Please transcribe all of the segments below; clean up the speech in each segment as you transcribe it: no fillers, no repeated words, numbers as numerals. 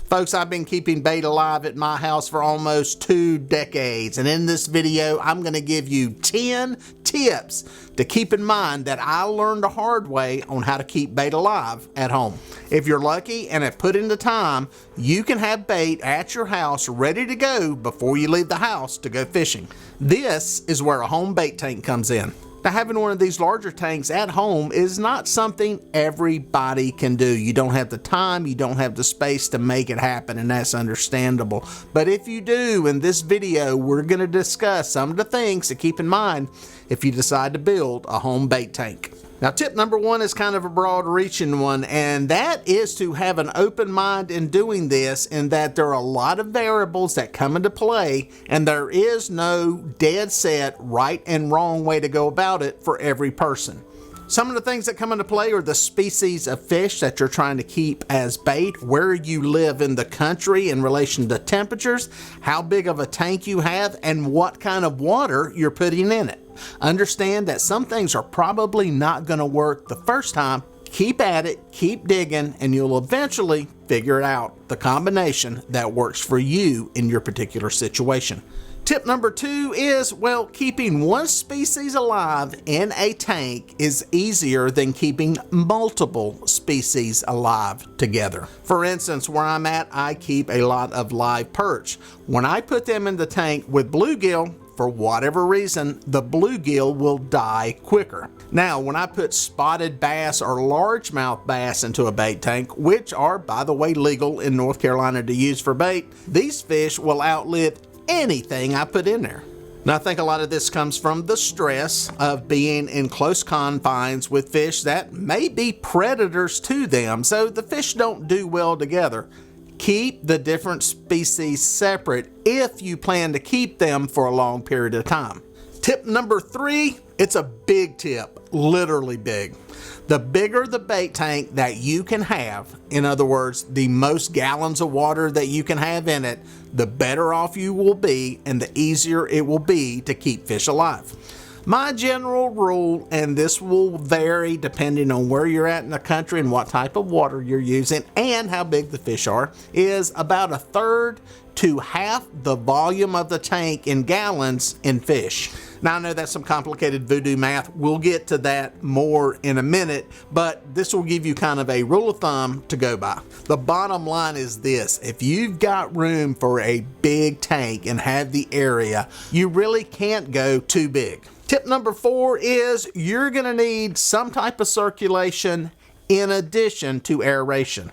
Folks, I've been keeping bait alive at my house for almost 2 decades, and in this video I'm going to give you 10 tips to keep in mind that I learned the hard way on how to keep bait alive at home. If you're lucky and have put in the time, you can have bait at your house ready to go before you leave the house to go fishing. This is where a home bait tank comes in. Now, having one of these larger tanks at home is not something everybody can do. You don't have the time, you don't have the space to make it happen, and that's understandable. But if you do, in this video, we're going to discuss some of the things to keep in mind if you decide to build a home bait tank. Now, tip number 1 is kind of a broad-reaching one, and that is to have an open mind in doing this, in that there are a lot of variables that come into play, and there is no dead set right and wrong way to go about it for every person. Some of the things that come into play are the species of fish that you're trying to keep as bait, where you live in the country in relation to temperatures, how big of a tank you have, and what kind of water you're putting in it. Understand that some things are probably not going to work the first time. Keep at it, keep digging, and you'll eventually figure out the combination that works for you in your particular situation. Tip number 2 is, well, keeping one species alive in a tank is easier than keeping multiple species alive together. For instance, where I'm at, I keep a lot of live perch. When I put them in the tank with bluegill, for whatever reason, the bluegill will die quicker. Now, when I put spotted bass or largemouth bass into a bait tank, which are, by the way, legal in North Carolina to use for bait, these fish will outlive anything I put in there. Now, I think a lot of this comes from the stress of being in close confines with fish that may be predators to them, so the fish don't do well together. Keep the different species separate if you plan to keep them for a long period of time. Tip number 3, it's a big tip, literally big. The bigger the bait tank that you can have, in other words, the most gallons of water that you can have in it, the better off you will be and the easier it will be to keep fish alive. My general rule, and this will vary depending on where you're at in the country and what type of water you're using and how big the fish are, is about 1/3 to half the volume of the tank in gallons in fish. Now, I know that's some complicated voodoo math. We'll get to that more in a minute, but this will give you kind of a rule of thumb to go by. The bottom line is this: if you've got room for a big tank and have the area, you really can't go too big. Tip number 4 is you're going to need some type of circulation in addition to aeration.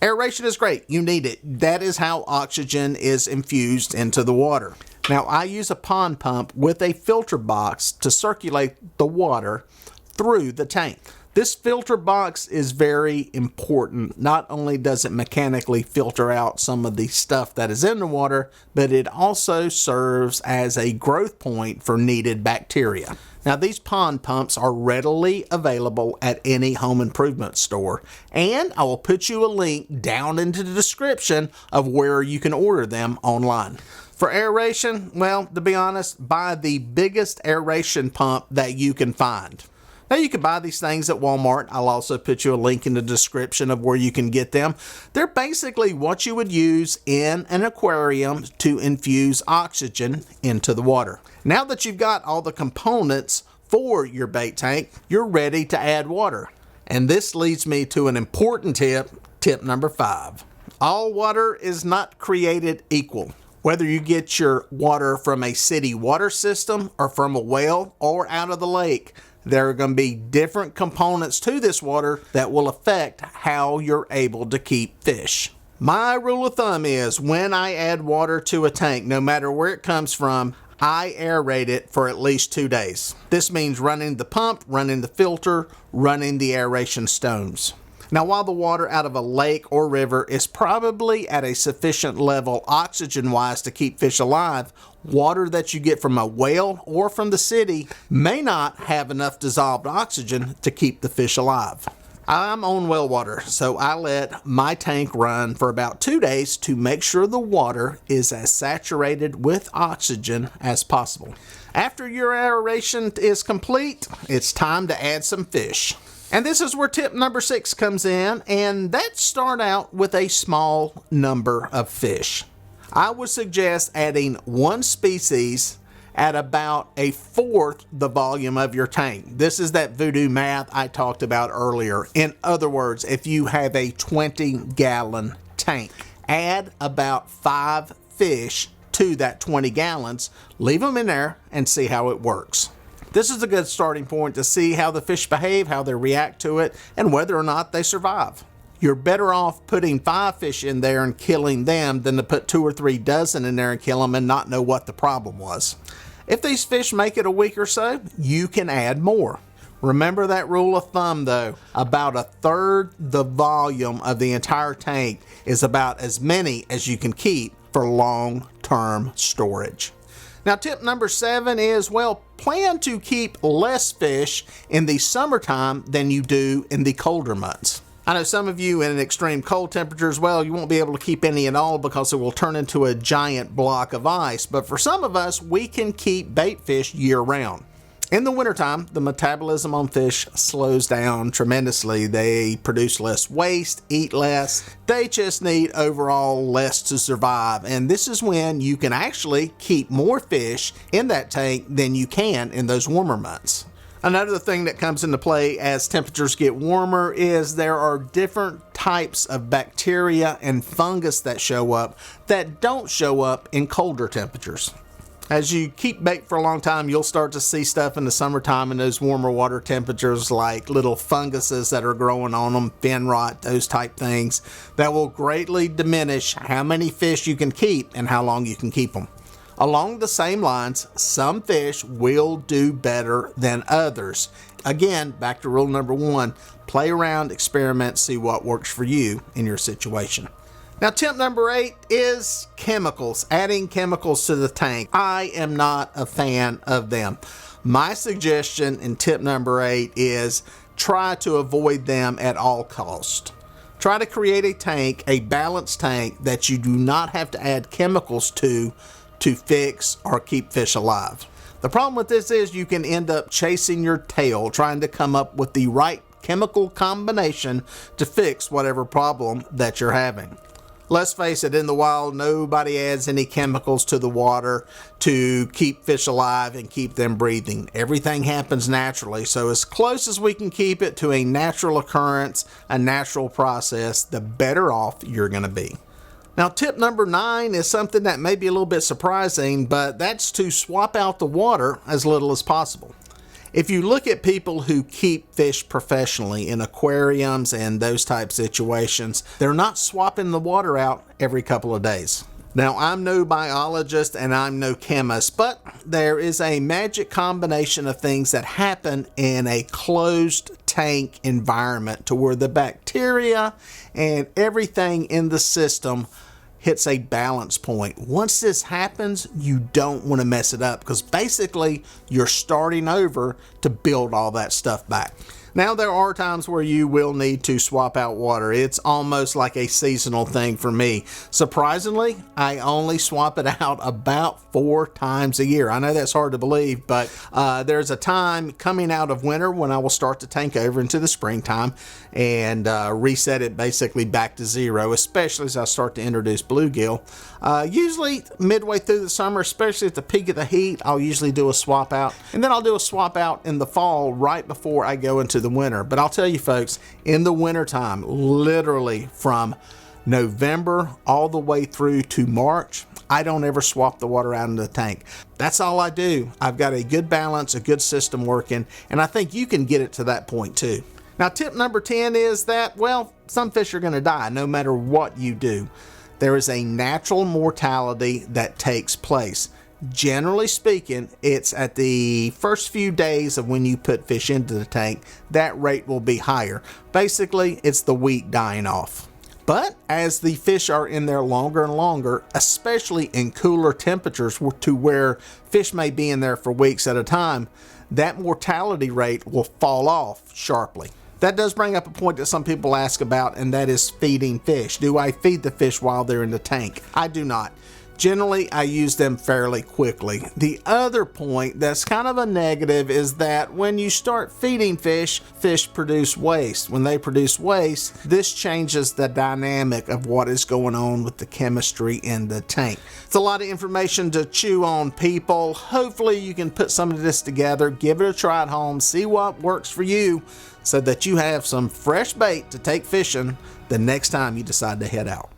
Aeration is great. You need it. That is how oxygen is infused into the water. Now, I use a pond pump with a filter box to circulate the water through the tank. This filter box is very important. Not only does it mechanically filter out some of the stuff that is in the water, but it also serves as a growth point for needed bacteria. Now, these pond pumps are readily available at any home improvement store, and I will put you a link down into the description of where you can order them online. For aeration, well, to be honest, buy the biggest aeration pump that you can find. Now, you can buy these things at Walmart. I'll also put you a link in the description of where you can get them. They're basically what you would use in an aquarium to infuse oxygen into the water. Now that you've got all the components for your bait tank, you're ready to add water. And this leads me to an important tip, tip number 5. All water is not created equal. Whether you get your water from a city water system or from a well or out of the lake, there are going to be different components to this water that will affect how you're able to keep fish. My rule of thumb is when I add water to a tank, no matter where it comes from, I aerate it for at least 2 days. This means running the pump, running the filter, running the aeration stones. Now, while the water out of a lake or river is probably at a sufficient level oxygen-wise to keep fish alive, water that you get from a well or from the city may not have enough dissolved oxygen to keep the fish alive. I'm on well water, so I let my tank run for about 2 days to make sure the water is as saturated with oxygen as possible. After your aeration is complete, it's time to add some fish. And this is where tip number 6 comes in, and that's start out with a small number of fish. I would suggest adding one species at about a fourth the volume of your tank. This is that voodoo math I talked about earlier. In other words, if you have a 20-gallon tank, add about 5 fish to that 20 gallons, leave them in there, and see how it works. This is a good starting point to see how the fish behave, how they react to it, and whether or not they survive. You're better off putting 5 fish in there and killing them than to put 2 or 3 dozen in there and kill them and not know what the problem was. If these fish make it a week or so, you can add more. Remember that rule of thumb though, about a third the volume of the entire tank is about as many as you can keep for long-term storage. Now tip number 7 is, well, plan to keep less fish in the summertime than you do in the colder months. I know some of you in extreme cold temperatures, well, you won't be able to keep any at all because it will turn into a giant block of ice. But for some of us, we can keep bait fish year round. In the wintertime, the metabolism on fish slows down tremendously. They produce less waste, eat less. They just need overall less to survive. And this is when you can actually keep more fish in that tank than you can in those warmer months. Another thing that comes into play as temperatures get warmer is there are different types of bacteria and fungus that show up that don't show up in colder temperatures. As you keep bait for a long time, you'll start to see stuff in the summertime in those warmer water temperatures like little funguses that are growing on them, fin rot, those type things that will greatly diminish how many fish you can keep and how long you can keep them. Along the same lines, some fish will do better than others. Again, back to rule number 1, play around, experiment, see what works for you in your situation. Now tip number 8 is chemicals, adding chemicals to the tank. I am not a fan of them. My suggestion in tip number 8 is try to avoid them at all costs. Try to create a tank, a balanced tank that you do not have to add chemicals to fix or keep fish alive. The problem with this is you can end up chasing your tail trying to come up with the right chemical combination to fix whatever problem that you're having. Let's face it, in the wild, nobody adds any chemicals to the water to keep fish alive and keep them breathing. Everything happens naturally, so as close as we can keep it to a natural occurrence, a natural process, the better off you're going to be. Now tip number 9 is something that may be a little bit surprising, but that's to swap out the water as little as possible. If you look at people who keep fish professionally in aquariums and those type situations, they're not swapping the water out every couple of days. Now, I'm no biologist and I'm no chemist, but there is a magic combination of things that happen in a closed tank environment to where the bacteria and everything in the system hits a balance point. Once this happens, you don't want to mess it up because basically you're starting over to build all that stuff back. Now, there are times where you will need to swap out water. It's almost like a seasonal thing for me. Surprisingly, I only swap it out about 4 times a year. I know that's hard to believe, but there's a time coming out of winter when I will start to tank over into the springtime and reset it basically back to 0, especially as I start to introduce bluegill. Usually midway through the summer, especially at the peak of the heat, I'll usually do a swap out, and then I'll do a swap out in the fall right before I go into the winter. But I'll tell you folks, in the wintertime, literally from November all the way through to March, I don't ever swap the water out in the tank. That's all I do. I've got a good balance, a good system working, and I think you can get it to that point too. Now, tip number 10 is that, well, some fish are going to die no matter what you do. There is a natural mortality that takes place. Generally speaking, it's at the first few days of when you put fish into the tank, that rate will be higher. Basically, it's the weak dying off. But as the fish are in there longer and longer, especially in cooler temperatures to where fish may be in there for weeks at a time, that mortality rate will fall off sharply. That does bring up a point that some people ask about, and that is feeding fish. Do I feed the fish while they're in the tank? I do not. Generally, I use them fairly quickly. The other point that's kind of a negative is that when you start feeding fish, fish produce waste. When they produce waste, this changes the dynamic of what is going on with the chemistry in the tank. It's a lot of information to chew on, people. Hopefully you can put some of this together, give it a try at home, see what works for you so that you have some fresh bait to take fishing the next time you decide to head out.